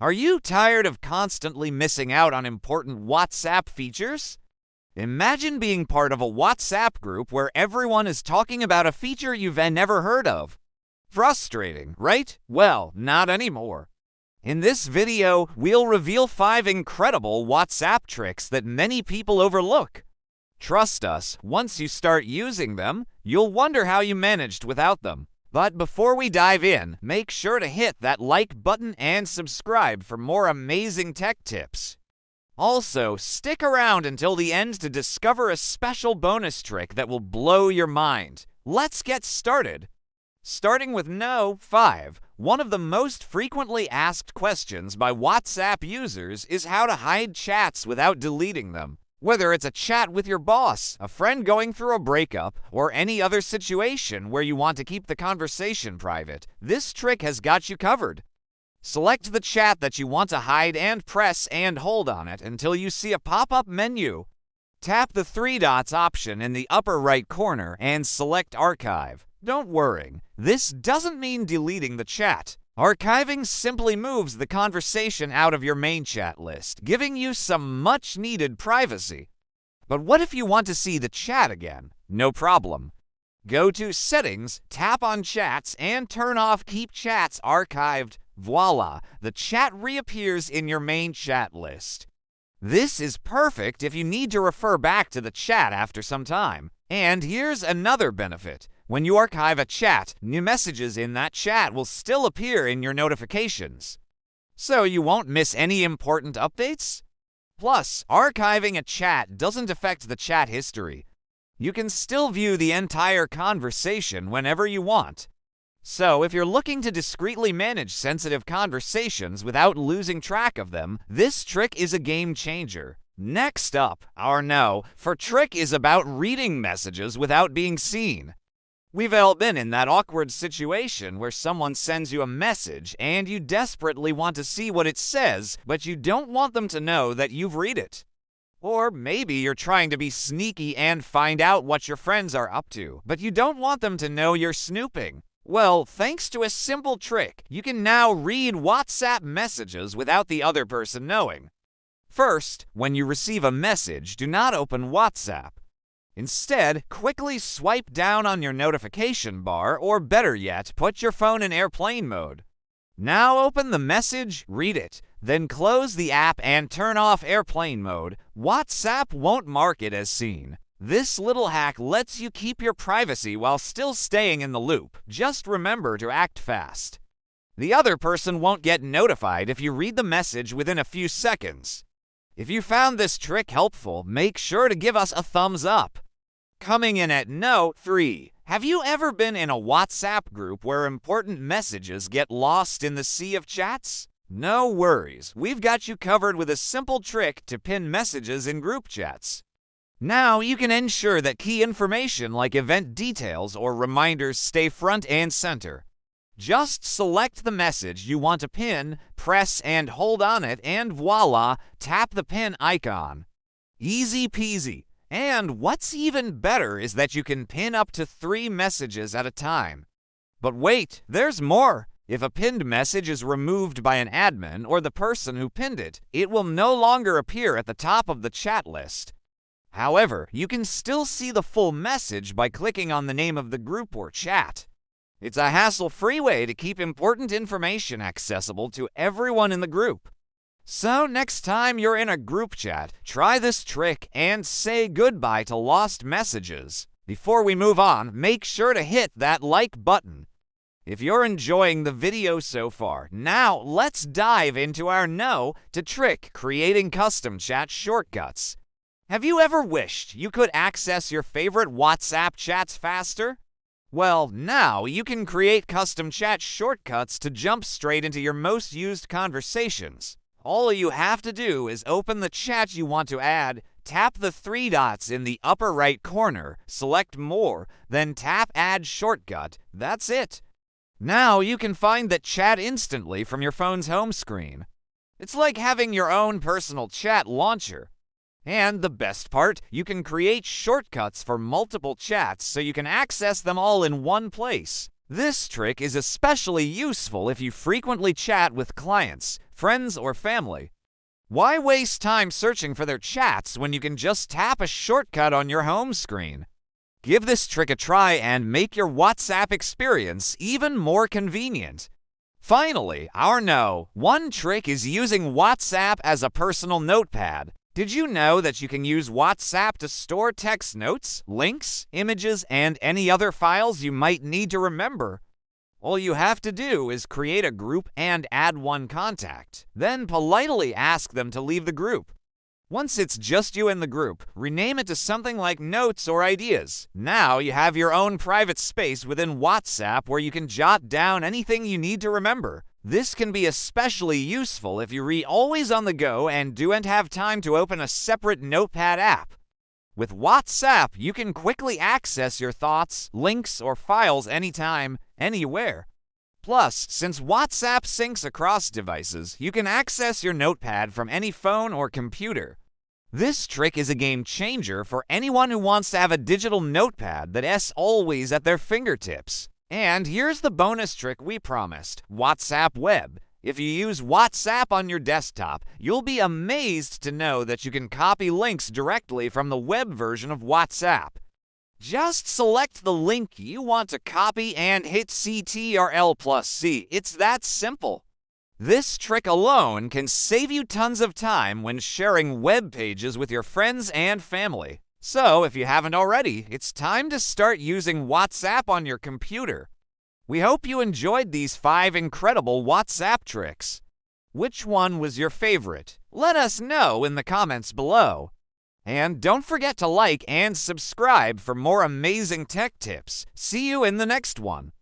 Are you tired of constantly missing out on important WhatsApp features? Imagine being part of a WhatsApp group where everyone is talking about a feature you've never heard of. Frustrating, right? Well, not anymore. In this video, we'll reveal 5 incredible WhatsApp tricks that many people overlook. Trust us, once you start using them, you'll wonder how you managed without them. But before we dive in, make sure to hit that like button and subscribe for more amazing tech tips. Also, stick around until the end to discover a special bonus trick that will blow your mind. Let's get started. Starting with No. 5, one of the most frequently asked questions by WhatsApp users is how to hide chats without deleting them. Whether it's a chat with your boss, a friend going through a breakup, or any other situation where you want to keep the conversation private, this trick has got you covered. Select the chat that you want to hide and press and hold on it until you see a pop-up menu. Tap the 3 dots option in the upper right corner and select Archive. Don't worry, this doesn't mean deleting the chat. Archiving simply moves the conversation out of your main chat list, giving you some much-needed privacy. But what if you want to see the chat again? No problem. Go to Settings, tap on Chats, and turn off Keep Chats Archived. Voila! The chat reappears in your main chat list. This is perfect if you need to refer back to the chat after some time. And here's another benefit. When you archive a chat, new messages in that chat will still appear in your notifications. So you won't miss any important updates? Plus, archiving a chat doesn't affect the chat history. You can still view the entire conversation whenever you want. So if you're looking to discreetly manage sensitive conversations without losing track of them, this trick is a game changer. Next up, our No. for trick is about reading messages without being seen. We've all been in that awkward situation where someone sends you a message and you desperately want to see what it says, but you don't want them to know that you've read it. Or maybe you're trying to be sneaky and find out what your friends are up to, but you don't want them to know you're snooping. Well, thanks to a simple trick, you can now read WhatsApp messages without the other person knowing. First, when you receive a message, do not open WhatsApp. Instead, quickly swipe down on your notification bar, or better yet, put your phone in airplane mode. Now open the message, read it, then close the app and turn off airplane mode. WhatsApp won't mark it as seen. This little hack lets you keep your privacy while still staying in the loop. Just remember to act fast. The other person won't get notified if you read the message within a few seconds. If you found this trick helpful, make sure to give us a thumbs up. Coming in at No. 3, have you ever been in a WhatsApp group where important messages get lost in the sea of chats? No worries, we've got you covered with a simple trick to pin messages in group chats. Now you can ensure that key information like event details or reminders stay front and center. Just select the message you want to pin, press and hold on it, and voila, tap the pin icon. Easy peasy. And what's even better is that you can pin up to 3 messages at a time. But wait, there's more. If a pinned message is removed by an admin or the person who pinned it, it will no longer appear at the top of the chat list. However, you can still see the full message by clicking on the name of the group or chat. It's a hassle-free way to keep important information accessible to everyone in the group. So next time you're in a group chat, try this trick and say goodbye to lost messages. Before we move on, make sure to hit that like button. If you're enjoying the video so far, now let's dive into our No. to trick creating custom chat shortcuts. Have you ever wished you could access your favorite WhatsApp chats faster? Well, now you can create custom chat shortcuts to jump straight into your most used conversations. All you have to do is open the chat you want to add, tap the 3 dots in the upper right corner, select More, then tap Add Shortcut. That's it. Now you can find that chat instantly from your phone's home screen. It's like having your own personal chat launcher. And the best part, you can create shortcuts for multiple chats so you can access them all in one place. This trick is especially useful if you frequently chat with clients, friends, or family. Why waste time searching for their chats when you can just tap a shortcut on your home screen? Give this trick a try and make your WhatsApp experience even more convenient. Finally, one trick is using WhatsApp as a personal notepad. Did you know that you can use WhatsApp to store text notes, links, images, and any other files you might need to remember? All you have to do is create a group and add one contact, then politely ask them to leave the group. Once it's just you in the group, rename it to something like Notes or Ideas. Now you have your own private space within WhatsApp where you can jot down anything you need to remember. This can be especially useful if you're always on the go and don't have time to open a separate notepad app. With WhatsApp, you can quickly access your thoughts, links, or files anytime, anywhere. Plus, since WhatsApp syncs across devices, you can access your notepad from any phone or computer. This trick is a game changer for anyone who wants to have a digital notepad that's always at their fingertips. And here's the bonus trick we promised: WhatsApp Web. If you use WhatsApp on your desktop, you'll be amazed to know that you can copy links directly from the web version of WhatsApp. Just select the link you want to copy and hit Ctrl+C. It's that simple. This trick alone can save you tons of time when sharing web pages with your friends and family. So, if you haven't already, it's time to start using WhatsApp on your computer. We hope you enjoyed these 5 incredible WhatsApp tricks. Which one was your favorite? Let us know in the comments below. And don't forget to like and subscribe for more amazing tech tips. See you in the next one.